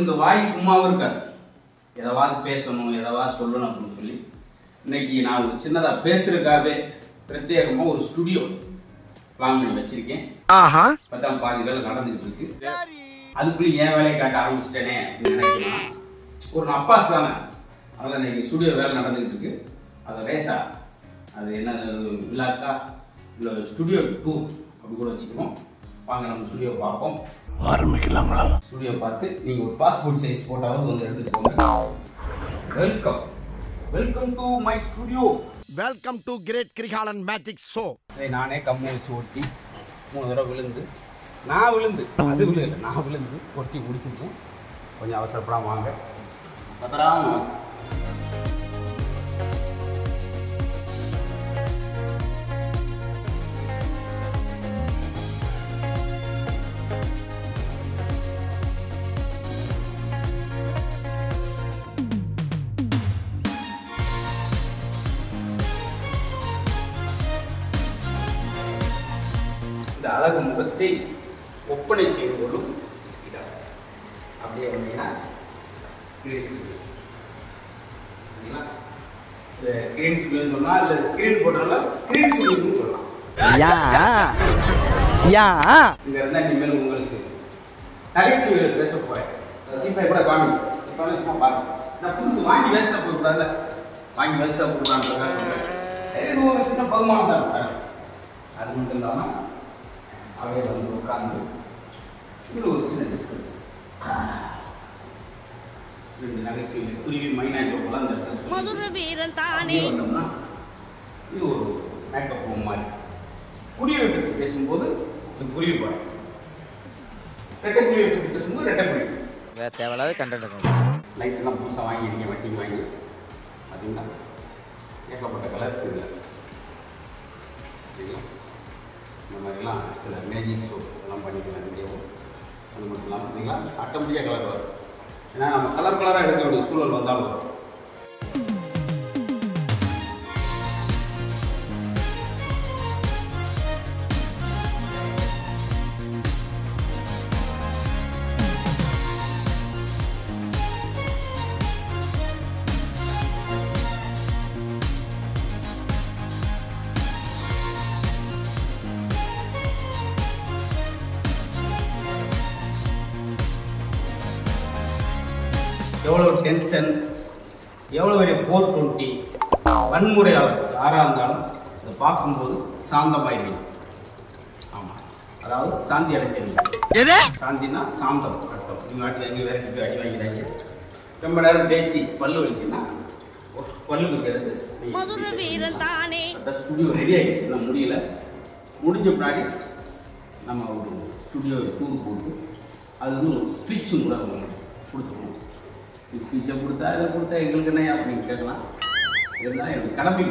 இந்த வாய் சும்மாவும் இருக்காது, எதாவது பேசணும் எதாவது சொல்லணும் அப்படின்னு சொல்லி இன்னைக்கு நான் ஒரு சின்னதாக பேசுறதுக்காகவே பிரத்யேகமாக ஒரு ஸ்டுடியோ பிளான் பண்ணி வச்சிருக்கேன். இப்பதான் பாதி வேலை நடந்துகிட்டு இருக்கு. அதுக்குள்ளே என் வேலையை காட்ட ஆரம்பிச்சிட்டேனே அப்படின்னு நினைக்கலாம். ஒரு அப்பாஸ் தானே, அதனால் இன்னைக்கு ஸ்டுடியோ வேலை நடந்துகிட்டு இருக்கு. அதை ரேசா அது என்ன விழாக்கா இல்லை ஸ்டுடியோ டூர் அப்படி கூட வச்சுக்குவோம். வாங்க நம்ம ஸ்டுடியோ பார்ப்போம். ஆரம்பிக்கலாங்களா? ஸ்டுடியோ பார்த்து நீங்கள் ஒரு பாஸ்போர்ட் சைஸ் போட்டாவது வந்து எடுத்துக்கோங்க. Welcome welcome to my studio. Welcome to great Kirikalan magic show. நானே கம்மு வச்சு ஒட்டி 3 தடவை விழுந்து நான் விழுந்து அது விழுல நான் விழுந்து ஒட்டி முடிச்சிருக்கேன். கொஞ்சம் அவசரப்படாம வாங்க. பத்திராம இந்த அழகு முகத்தை ஒப்பனை செய்து கொள்ளும் இடம். அப்படியே வந்தீங்கன்னா ஸ்கிரீன் ஸ்டுடியோன்னு சொல்லலாம், இல்லை ஸ்கிரீன் போட்டாலும் ஸ்கிரீன் ஸ்டுடியோன்னு சொல்லலாம். இங்க இருந்தா இனிமேல் உங்களுக்கு நகைச்சுவையில் பேச போறேன். இப்போ கூட காணும் இப்போ சும்மா பாருங்க. நான் புதுசு வாங்கி வேஸ்ட்டாக போகக்கூடாது, வாங்கி வேஸ்ட்டாக போகக்கூடாது. ஒரு சின்ன பகுமானம் தான் இருக்காங்க. அது மட்டும் இல்லாமல் அவையே வந்து உட்காந்து இதில் ஒரு சின்ன டிஸ்கஸ். நகைச்சுவை குருவி மைனாயிட்டு போகலாம். அந்த இடத்துல வந்தோம்னா இது ஒரு மேக்கப் ரூம் மாதிரி. குருவியை பற்றி பேசும்போது இந்த குருவி பாடம், ரெட்டை குருவியை பற்றி பேசும்போது ரெட்டை குருவி. வேறு தேவையில்லாத கண்டென்ட் லைட்டெல்லாம் புதுசாக வாங்கியிருக்கேன், வட்டி வாங்கி பார்த்தீங்கன்னா ஏகப்பட்ட கலர்ஸ் இல்லை. சரிங்களா? இந்த மாதிரிலாம் சில மேஜிக் ஷோ எல்லாம் பண்ணிக்கலாம். இங்கேயும் அது மட்டும் இல்லாமல் பார்த்தீங்களா ஆட்டோமேட்டிக்காக கலர் வரும். ஏன்னா நம்ம கலர் கலராக எடுக்க வேண்டிய சூழல் வந்தாலும் வரும். எவ்வளோ டென்ஷன், எவ்வளோ பெரிய 420 வன்முறையாளருக்கு யாராக இருந்தாலும் இதை பார்க்கும்போது சாந்தமாயிடுவீங்க. ஆமாம், அதாவது சாந்தி அடைஞ்சிருங்க. சாந்தினா சாந்தம் அர்த்தம். நீங்கள் வாட்டி எங்கே வேறு போய் அடி வாங்கிறாங்க, ரொம்ப நேரம் பேசி பல்லு வலிக்குன்னா பல்லுக்கு சேர்த்து ஸ்டுடியோ ரெடி ஆகிடுச்சு. இன்னும் முடியல, முடிஞ்ச பின்னாடி நம்ம ஒரு ஸ்டுடியோ டூர் போட்டு அது வந்து ஒரு ஸ்பீச்சும் கூட கொடுத்துருவோம். ஸ்பீச்சை கொடுத்தா இதை கொடுத்தா எங்களுக்கு என்ன அப்படின்னு கேட்கலாம். இருந்தால் எனக்கு கடமை